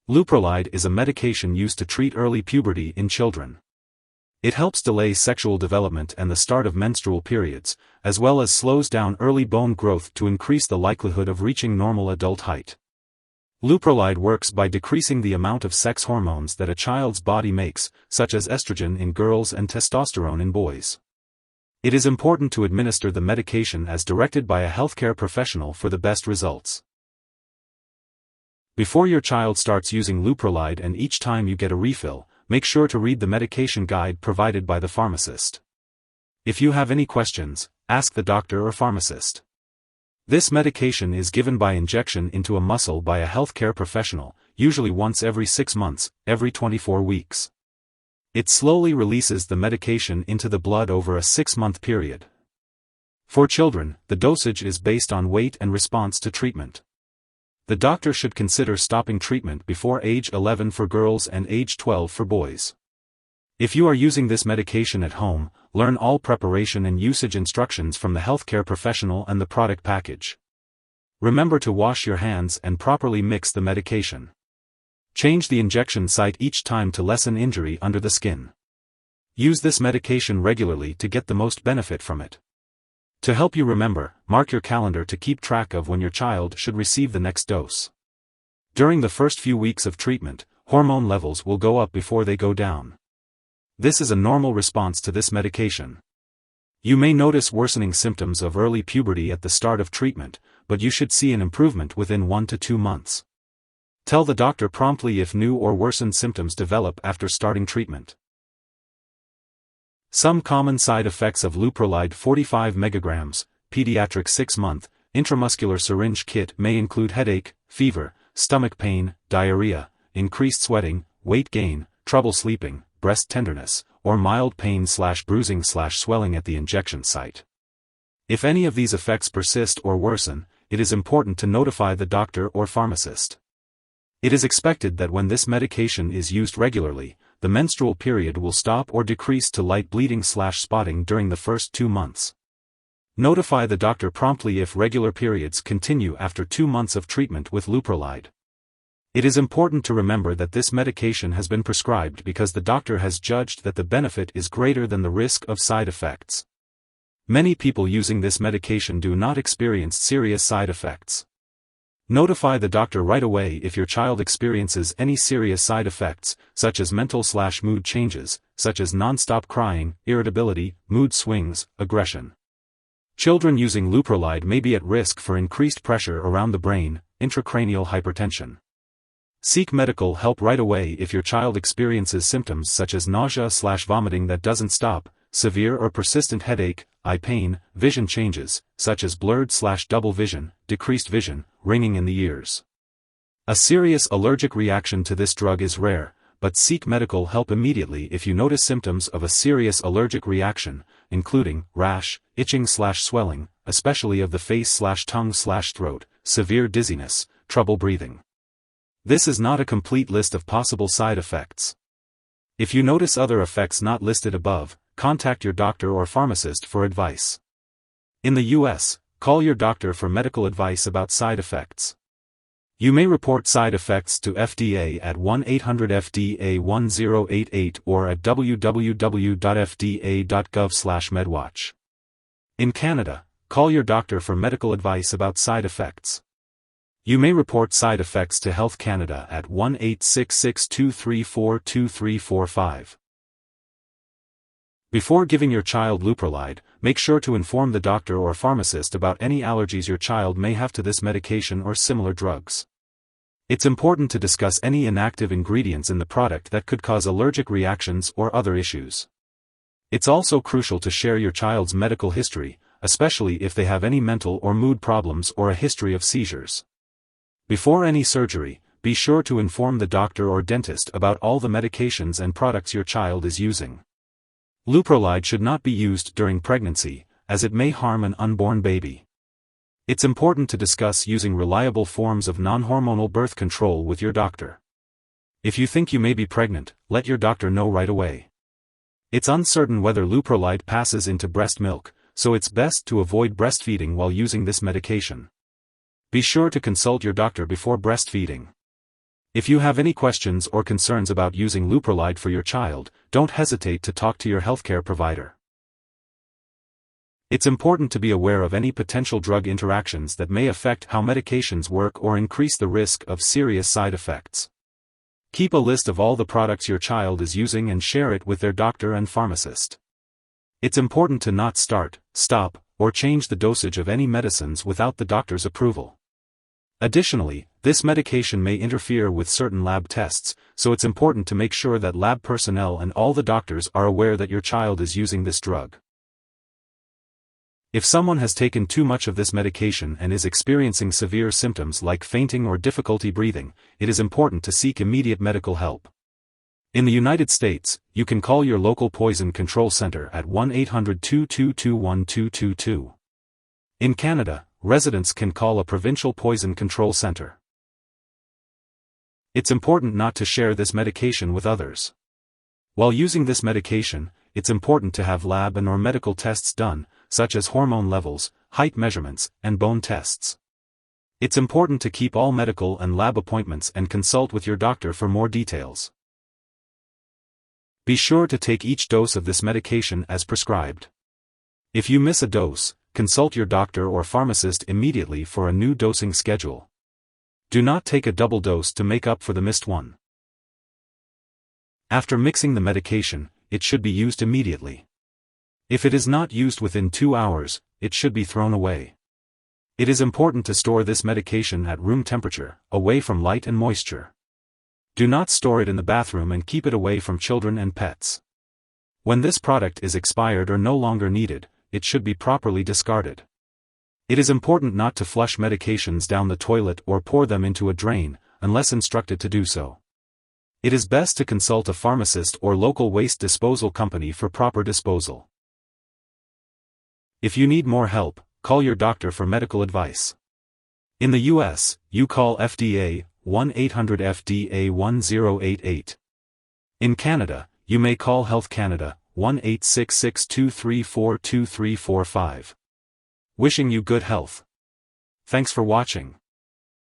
Leuprolide is a medication used to treat early puberty in children. It helps delay sexual development and the start of menstrual periods, as well as slows down early bone growth to increase the likelihood of reaching normal adult height. Leuprolide works by decreasing the amount of sex hormones that a child's body makes, such as estrogen in girls and testosterone in boys. It is important to administer the medication as directed by a healthcare professional for the best results. Before your child starts using Leuprolide and each time you get a refill, make sure to read the medication guide provided by the pharmacist. If you have any questions, ask the doctor or pharmacist. This medication is given by injection into a muscle by a healthcare professional, usually once every 6 months, every 24 weeks. It slowly releases the medication into the blood over a 6-month period. For children, the dosage is based on weight and response to treatment. The doctor should consider stopping treatment before age 11 for girls and age 12 for boys. If you are using this medication at home, learn all preparation and usage instructions from the healthcare professional and the product package. Remember to wash your hands and properly mix the medication. Change the injection site each time to lessen injury under the skin. Use this medication regularly to get the most benefit from it. To help you remember, mark your calendar to keep track of when your child should receive the next dose. During the first few weeks of treatment, hormone levels will go up before they go down. This is a normal response to this medication. You may notice worsening symptoms of early puberty at the start of treatment, but you should see an improvement within 1 to 2 months. Tell the doctor promptly if new or worsened symptoms develop after starting treatment. Some common side effects of Leuprolide 45 mg, Pediatric 6-month, Intramuscular Syringe kit may include headache, fever, stomach pain, diarrhea, increased sweating, weight gain, trouble sleeping, breast tenderness, or mild pain/bruising/swelling at the injection site. If any of these effects persist or worsen, it is important to notify the doctor or pharmacist. It is expected that when this medication is used regularly, the menstrual period will stop or decrease to light bleeding/spotting during the first 2 months. Notify the doctor promptly if regular periods continue after 2 months of treatment with Leuprolide. It is important to remember that this medication has been prescribed because the doctor has judged that the benefit is greater than the risk of side effects. Many people using this medication do not experience serious side effects. Notify the doctor right away if your child experiences any serious side effects, such as mental/mood changes, such as non-stop crying, irritability, mood swings, aggression. Children using Leuprolide may be at risk for increased pressure around the brain, intracranial hypertension. Seek medical help right away if your child experiences symptoms such as nausea/vomiting that doesn't stop, severe or persistent headache, eye pain, vision changes, such as blurred/double vision, decreased vision, ringing in the ears. A serious allergic reaction to this drug is rare, but seek medical help immediately if you notice symptoms of a serious allergic reaction, including rash, itching/swelling, especially of the face/tongue/throat, severe dizziness, trouble breathing. This is not a complete list of possible side effects. If you notice other effects not listed above, contact your doctor or pharmacist for advice. In the U.S., call your doctor for medical advice about side effects. You may report side effects to FDA at 1-800-FDA-1088 or at www.fda.gov/medwatch. In Canada, call your doctor for medical advice about side effects. You may report side effects to Health Canada at 1-866-234-2345. Before giving your child Leuprolide, make sure to inform the doctor or pharmacist about any allergies your child may have to this medication or similar drugs. It's important to discuss any inactive ingredients in the product that could cause allergic reactions or other issues. It's also crucial to share your child's medical history, especially if they have any mental or mood problems or a history of seizures. Before any surgery, be sure to inform the doctor or dentist about all the medications and products your child is using. Leuprolide should not be used during pregnancy, as it may harm an unborn baby. It's important to discuss using reliable forms of non-hormonal birth control with your doctor. If you think you may be pregnant, let your doctor know right away. It's uncertain whether Leuprolide passes into breast milk, so it's best to avoid breastfeeding while using this medication. Be sure to consult your doctor before breastfeeding. If you have any questions or concerns about using Leuprolide for your child, don't hesitate to talk to your healthcare provider. It's important to be aware of any potential drug interactions that may affect how medications work or increase the risk of serious side effects. Keep a list of all the products your child is using and share it with their doctor and pharmacist. It's important to not start, stop, or change the dosage of any medicines without the doctor's approval. Additionally, this medication may interfere with certain lab tests, so it's important to make sure that lab personnel and all the doctors are aware that your child is using this drug. If someone has taken too much of this medication and is experiencing severe symptoms like fainting or difficulty breathing, it is important to seek immediate medical help. In the United States, you can call your local poison control center at 1-800-222-1222. In Canada, residents can call a provincial poison control center. It's important not to share this medication with others. While using this medication, it's important to have lab and/or medical tests done, such as hormone levels, height measurements, and bone tests. It's important to keep all medical and lab appointments and consult with your doctor for more details. Be sure to take each dose of this medication as prescribed. If you miss a dose, consult your doctor or pharmacist immediately for a new dosing schedule. Do not take a double dose to make up for the missed one. After mixing the medication, it should be used immediately. If it is not used within 2 hours, it should be thrown away. It is important to store this medication at room temperature, away from light and moisture. Do not store it in the bathroom and keep it away from children and pets. When this product is expired or no longer needed, it should be properly discarded. It is important not to flush medications down the toilet or pour them into a drain, unless instructed to do so. It is best to consult a pharmacist or local waste disposal company for proper disposal. If you need more help, call your doctor for medical advice. In the US, you call FDA, 1-800-FDA-1088. In Canada, you may call Health Canada, 1-866-234-2345. Wishing you good health. Thanks for watching.